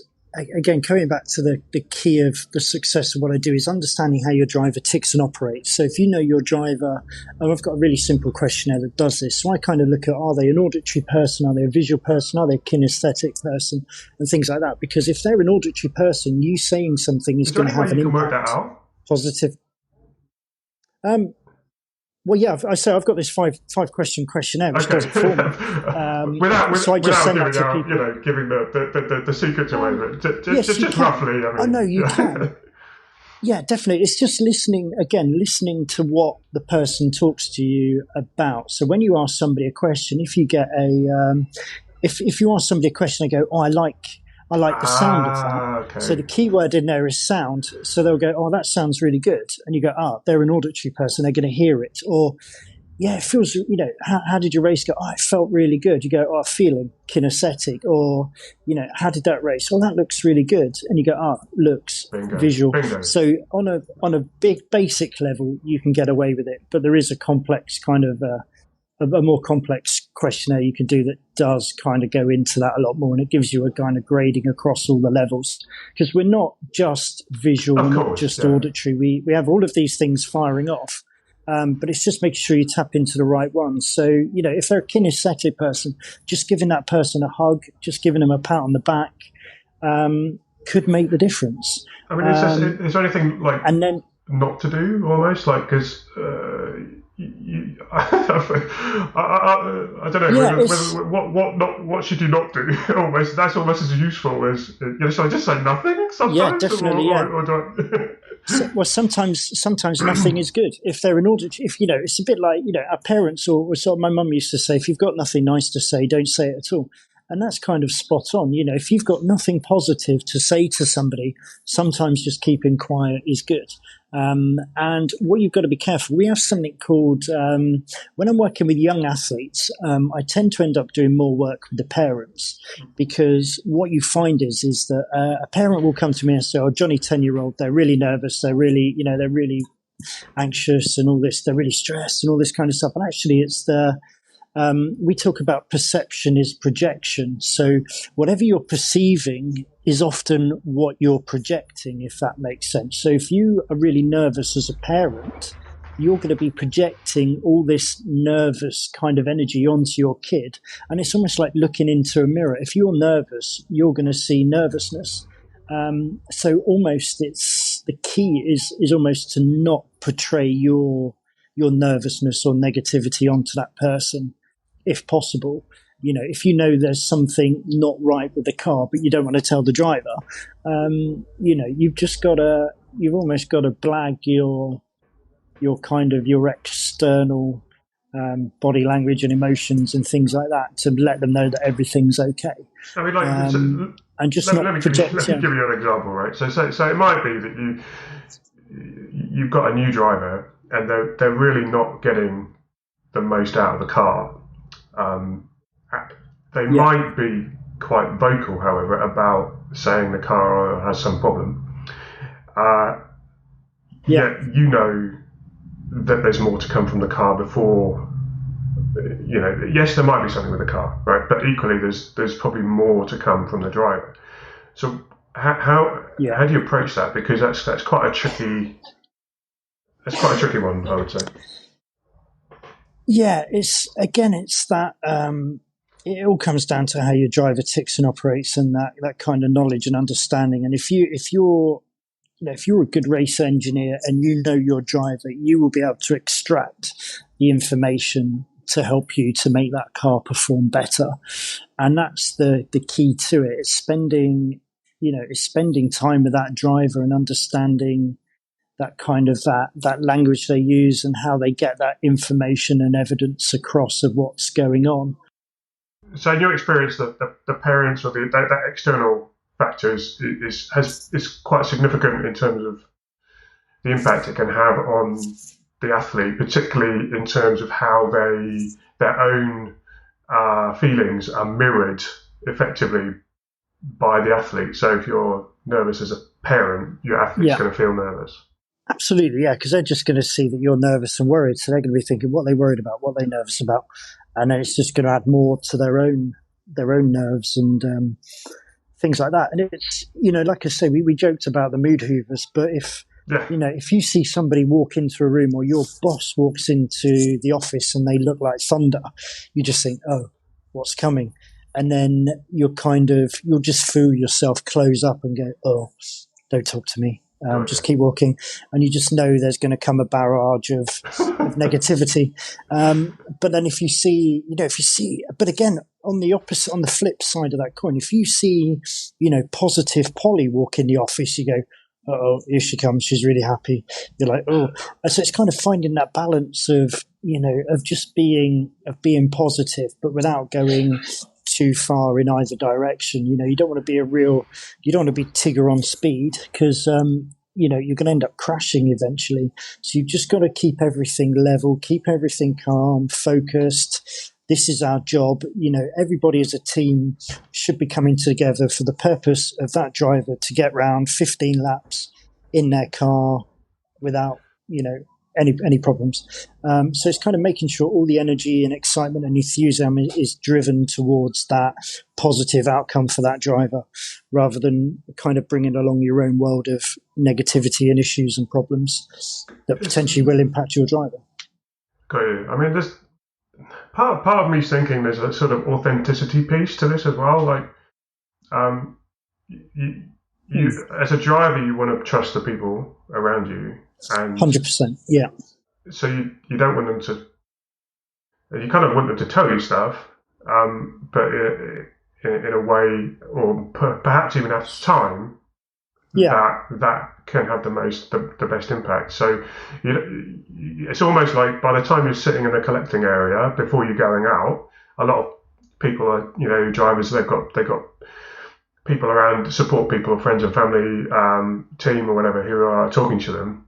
again, coming back to the key of the success of what I do, is understanding how your driver ticks and operates. So if you know your driver, and I've got a really simple questionnaire that does this. So I kind of look at, are they an auditory person? Are they a visual person? Are they a kinesthetic person? And things like that. Because if they're an auditory person, you saying something is going to have an impact.
Work that out?
Positive. Well, yeah, I've got this five question questionnaire which does it for me. So I just send that to people.
Giving the secrets away. Just roughly.
I know you can. Yeah, definitely. It's just listening to what the person talks to you about. So when you ask somebody a question, if you get if you ask somebody a question, they go, "Oh, I like the sound of that." Okay. So the key word in there is sound. So they'll go, "Oh, that sounds really good." And you go, they're an auditory person. They're going to hear it. Or, yeah, it feels, how did your race go? Oh, it felt really good. You go, feeling, kinesthetic. Or, how did that race? Oh, that looks really good. And you go, looks, bingo, visual. Bingo. So on a big basic level, you can get away with it. But there is a complex kind of a more complex questionnaire you can do that does kind of go into that a lot more, and it gives you a kind of grading across all the levels, because we're not just visual, we're not just auditory. We have all of these things firing off, but it's just making sure you tap into the right ones. So, if they're a kinesthetic person, just giving that person a hug, just giving them a pat on the back could make the difference.
I mean, is there anything like not to do almost, like, because I don't know what should you not do. Almost that's almost as useful as should I just say nothing sometimes?
Yeah, definitely. Well, sometimes nothing is good. If they're an auditory, it's a bit like our parents or sort of my mum used to say, if you've got nothing nice to say, don't say it at all. And that's kind of spot on. If you've got nothing positive to say to somebody, sometimes just keeping quiet is good. And what you've got to be careful, we have something called, when I'm working with young athletes, I tend to end up doing more work with the parents, because what you find is that a parent will come to me and say, "Oh, Johnny, 10-year-old, they're really nervous. They're really, they're really anxious and all this. They're really stressed and all this kind of stuff." And actually it's we talk about perception is projection. So whatever you're perceiving is often what you're projecting, if that makes sense. So if you are really nervous as a parent, you're going to be projecting all this nervous kind of energy onto your kid. And it's almost like looking into a mirror. If you're nervous, you're going to see nervousness. So almost the key is almost to not portray your nervousness or negativity onto that person, if possible. If there's something not right with the car, but you don't want to tell the driver, you've almost got to blag your external body language and emotions and things like that to let them know that everything's okay.
I mean,
and just not project.
Let me give you an example, right? So it might be that you've got a new driver and they're really not getting the most out of the car. They might be quite vocal, however, about saying the car has some problem. Yet that there's more to come from the car before. Yes, there might be something with the car, right? But equally, there's probably more to come from the driver. So how do you approach that? Because that's quite a tricky one, I would say.
Yeah, it's that. It all comes down to how your driver ticks and operates, and that kind of knowledge and understanding. And if you're a good race engineer and you know your driver, you will be able to extract the information to help you to make that car perform better. And that's the key to it. It's spending time with that driver and understanding that kind of that language they use and how they get that information and evidence across of what's going on.
So in your experience, the parents or that external factor is quite significant in terms of the impact it can have on the athlete, particularly in terms of how their own feelings are mirrored effectively by the athlete. So if you're nervous as a parent, your athlete's going to feel nervous.
Absolutely, yeah, because they're just going to see that you're nervous and worried, so they're going to be thinking what they're worried about, what they're nervous about. and then it's just going to add more to their own nerves and things like that. And it's, like I say, we joked about the mood hoovers, but if you see somebody walk into a room, or your boss walks into the office and they look like thunder, you just think, oh, what's coming? And then you'll just feel yourself close up and go, oh, don't talk to me. Just keep walking, and you just know there's going to come a barrage of negativity. But then if you see, but again, on the flip side of that coin, if you see, positive Polly walk in the office, you go, oh, here she comes. She's really happy. You're like, oh. So it's kind of finding that balance of, of just being positive, but without going too far in either direction. You don't want to be Tigger on speed, because, you're going to end up crashing eventually. So you've just got to keep everything level, keep everything calm, focused. This is our job. Everybody as a team should be coming together for the purpose of that driver to get round 15 laps in their car without, any problems. So it's kind of making sure all the energy and excitement and enthusiasm is driven towards that positive outcome for that driver, rather than kind of bringing along your own world of negativity and issues and problems that potentially will impact your driver.
Got you. I mean, there's part of me thinking there's a sort of authenticity piece to this as well. Like, you as a driver, you want to trust the people around you. And
100%, yeah.
So you don't want them to. You kind of want them to tell you stuff, but in a way, or perhaps even at time, that can have the best impact. So it's almost like by the time you're sitting in the collecting area before you're going out, a lot of people are drivers. They've got people around, support people, friends and family, team or whatever, who are talking to them.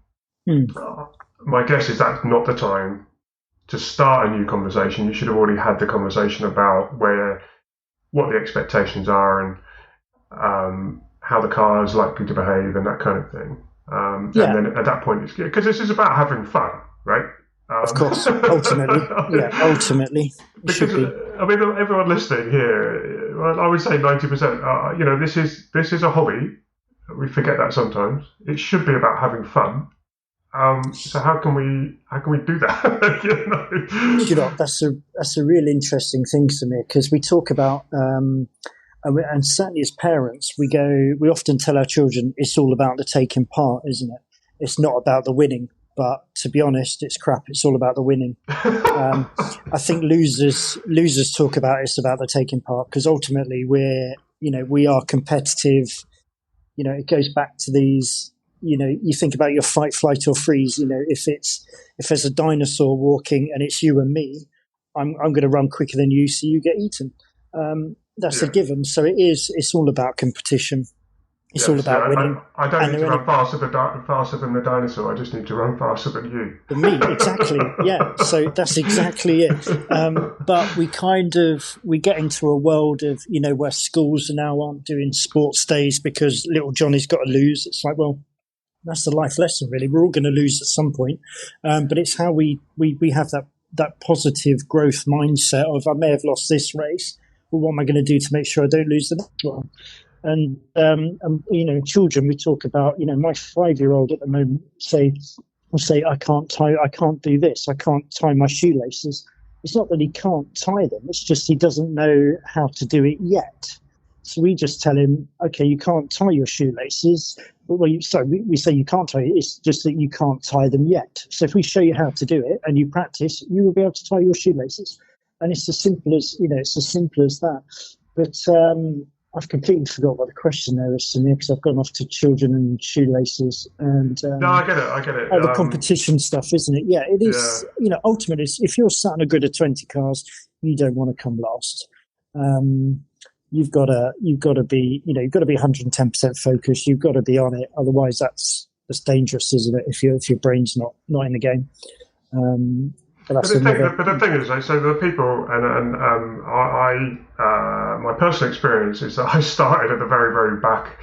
My guess is that's not the time to start a new conversation. You should have already had the conversation about what the expectations are and how the car is likely to behave and that kind of thing. And then at that point, it's good, because this is about having fun, right?
Of course, ultimately.
Because I mean, everyone listening here, well, I would say 90%. This is a hobby. We forget that sometimes. It should be about having fun. So how can we do that?
That's a real interesting thing to me, because we talk about and certainly as parents, we often tell our children it's all about the taking part, isn't it? It's not about the winning. But to be honest, it's crap. It's all about the winning. I think losers talk about it's about the taking part, because ultimately we are competitive. It goes back to these. You think about your fight, flight, or freeze. If there's a dinosaur walking and it's you and me, I'm going to run quicker than you, so you get eaten. That's a given. So it's all about competition. It's all about winning.
I don't need to run faster than the dinosaur. I just need to run faster than you.
Than me, exactly. Yeah. So that's exactly it. But we get into a world of where schools now aren't doing sports days because little Johnny's got to lose. It's like, well, that's the life lesson, really. We're all going to lose at some point. But it's how we have that positive growth mindset of, I may have lost this race, but what am I going to do to make sure I don't lose the next one? And children, we talk about, my 5-year-old at the moment will say, I can't do this. I can't tie my shoelaces. It's not that he can't tie them. It's just he doesn't know how to do it yet. So we just tell him, okay, you can't tie your shoelaces. Well, we say you can't tie it. It's just that you can't tie them yet. So if we show you how to do it and you practice, you will be able to tie your shoelaces. And it's as simple as that. But I've completely forgot what the question there is to me, because I've gone off to children and shoelaces and
no, I get it.
The competition stuff, isn't it? Yeah, it is. Yeah. Ultimately, if you're sat in a grid of 20 cars, you don't want to come last. You've got to be 110% focused. You've got to be on it. Otherwise, that's dangerous, isn't it? If your brain's not in the game. But
the thing is, so the people and my personal experience is that I started at the very, very back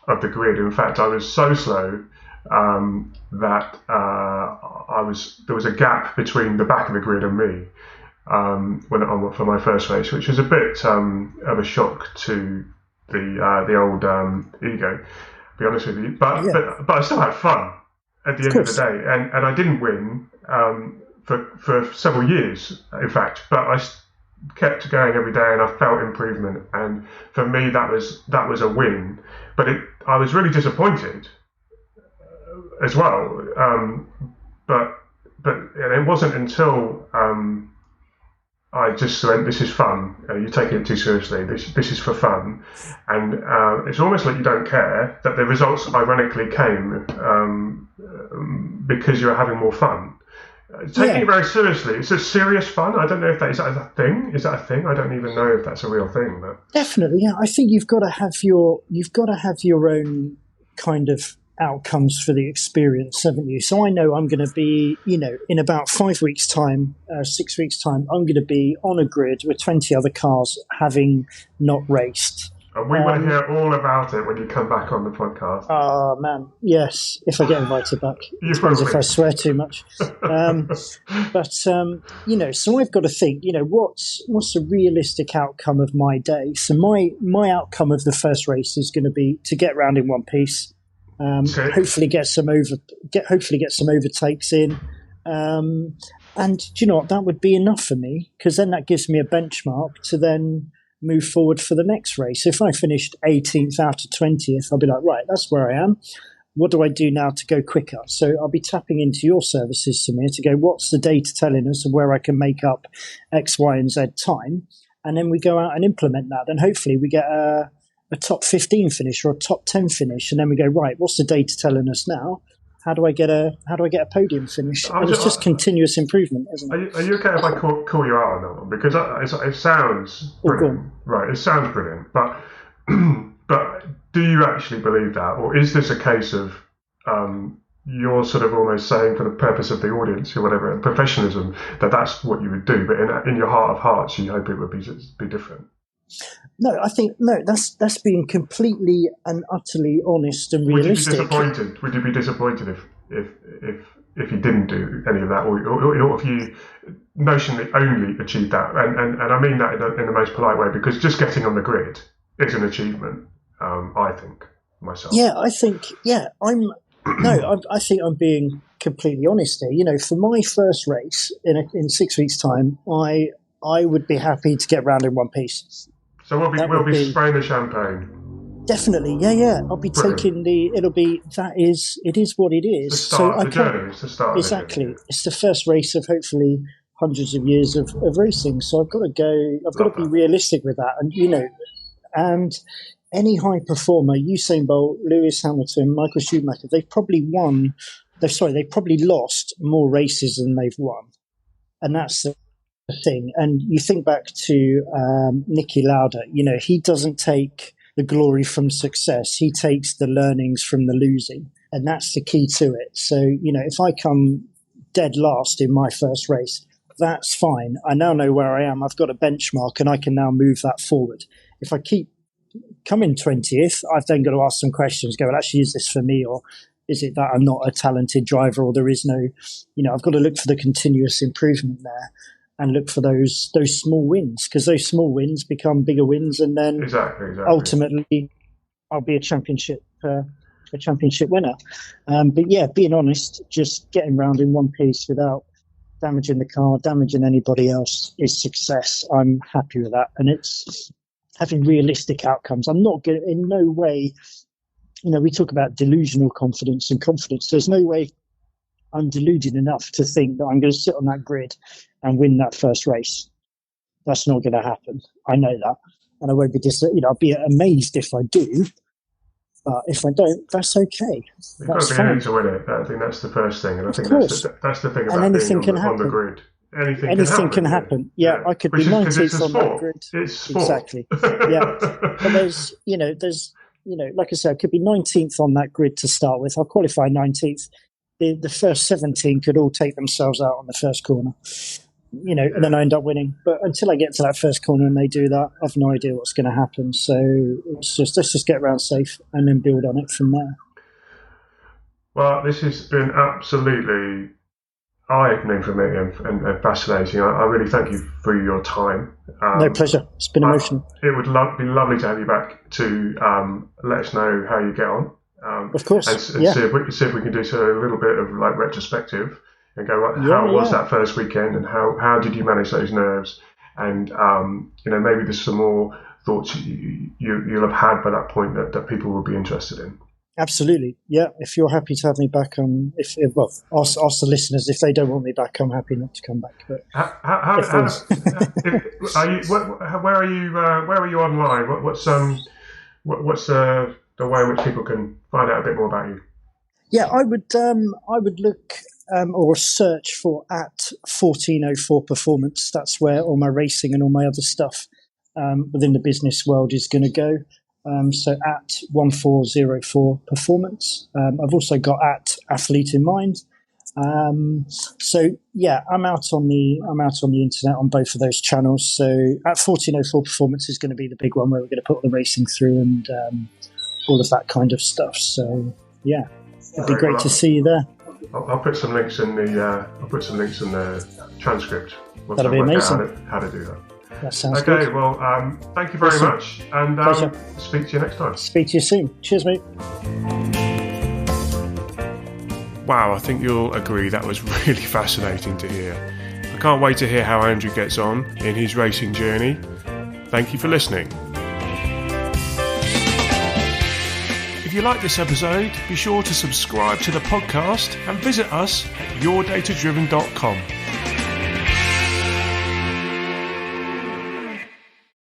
of the grid. In fact, I was so slow that there was a gap between the back of the grid and me. for my first race, which was a bit of a shock to the old ego. To be honest with you, but I still had fun at the end of the day, and I didn't win for several years, in fact, but I kept going every day, and I felt improvement, and for me that was a win. But I was really disappointed as well. But it wasn't until I just went, this is fun. You're taking it too seriously. This is for fun, and it's almost like you don't care that the results ironically came because you're having more fun. Taking it very seriously. It's a serious fun. I don't know if is that a thing. Is that a thing? I don't even know if that's a real thing. But
definitely, yeah. I think you've got to have your own kind of outcomes for the experience, haven't you? So I know I'm going to be, in about 5 weeks' time, 6 weeks' time, I'm going to be on a grid with 20 other cars having not raced.
And we want to hear all about it when you come back on the podcast.
Oh, man. Yes, if I get invited back. It depends if I swear too much. But so I've got to think, what's the realistic outcome of my day? So my outcome of the first race is going to be to get round in one piece, hopefully get some overtakes in. And do you know what? That would be enough for me, because then that gives me a benchmark to then move forward for the next race. If I finished 18th out of 20th, I'll be like, right, that's where I am. What do I do now to go quicker? So I'll be tapping into your services, Samir, to go, what's the data telling us of where I can make up X, Y, and Z time? And then we go out and implement that. And hopefully we get a top 15 finish or a top 10 finish. And then we go, right, what's the data telling us now? How do I get a podium finish? And it's just continuous improvement, isn't it?
Are you okay if I call you out on that one? Because it sounds brilliant. Right, it sounds brilliant. But do you actually believe that? Or is this a case of you're sort of almost saying, for the purpose of the audience or whatever, professionalism, that's what you would do, but in your heart of hearts, you hope it would be different?
No, I think that's being completely and utterly honest and realistic.
Would you be disappointed if you didn't do any of that, or if you notionally only achieved that? And I mean that in the most polite way, because just getting on the grid is an achievement. I think myself.
Yeah, I think. Yeah, I think I'm being completely honest here. For my first race in 6 weeks' time, I would be happy to get round in one piece.
So we'll be spraying the champagne.
Definitely, yeah. I'll be taking it is what it is.
It's the start of the journey. It's the start of the journey.
Exactly. It's the first race of hopefully hundreds of years of racing. So I've got to be realistic with that. And, and any high performer, Usain Bolt, Lewis Hamilton, Michael Schumacher, they've probably lost more races than they've won. And that's the thing. And you think back to Niki Lauda, he doesn't take the glory from success. He takes the learnings from the losing. And that's the key to it. So, if I come dead last in my first race, that's fine. I now know where I am. I've got a benchmark and I can now move that forward. If I keep coming 20th, I've then got to ask some questions, go, well, actually, is this for me? Or is it that I'm not a talented driver, or there is no, I've got to look for the continuous improvement there. And look for those small wins, because those small wins become bigger wins, and then
exactly.
Ultimately, I'll be a championship winner. But yeah, being honest, just getting round in one piece without damaging the car, damaging anybody else is success. I'm happy with that, and it's having realistic outcomes. I'm not going in no way. We talk about delusional confidence and confidence. There's no way I'm deluded enough to think that I'm going to sit on that grid and win that first race. That's not going to happen. I know that. And I won't be I'll be amazed if I do. But if I don't, that's okay.
You've got to be able to win it. I think that's the first thing. And I think that's the thing about being on the grid. Anything can happen.
Yeah, I could be 19th on that grid.
It's sport.
Exactly. Yeah. But there's, like I said, I could be 19th on that grid to start with. I'll qualify 19th. The first 17 could all take themselves out on the first corner, and then I end up winning. But until I get to that first corner and they do that, I've no idea what's going to happen. So let's just get around safe and then build on it from there.
Well, this has been absolutely eye-opening for me and fascinating. I really thank you for your time.
No, pleasure. It's been emotional.
It would be lovely to have you back to let us know how you get on.
Of course,
and see if we can do a little bit of like retrospective and go, how was that first weekend, and how did you manage those nerves, and maybe there's some more thoughts you'll have had by that point that people will be interested in.
Absolutely, yeah. If you're happy to have me back, ask the listeners if they don't want me back. I'm happy not to come back. But
where are you online? What's the way in which people can find out a bit more about you?
Yeah, I would look or search for at 1404 Performance. That's where all my racing and all my other stuff within the business world is going to go. So at 1404 Performance. I've also got at Athlete in Mind. So yeah, I'm out on the internet on both of those channels. So at 1404 Performance is going to be the big one where we're going to put the racing through and all of that kind of stuff. So yeah, it'd be great to see you there.
I'll put some links in the transcript.
That'll be amazing.
How to do that.
That sounds good.
Okay, well, thank you very much, and speak to you next time.
Speak to you soon. Cheers, mate.
Wow, I think you'll agree that was really fascinating to hear. I can't wait to hear how Andrew gets on in his racing journey. Thank you for listening. If you like this episode, be sure to subscribe to the podcast and visit us at yourdatadriven.com.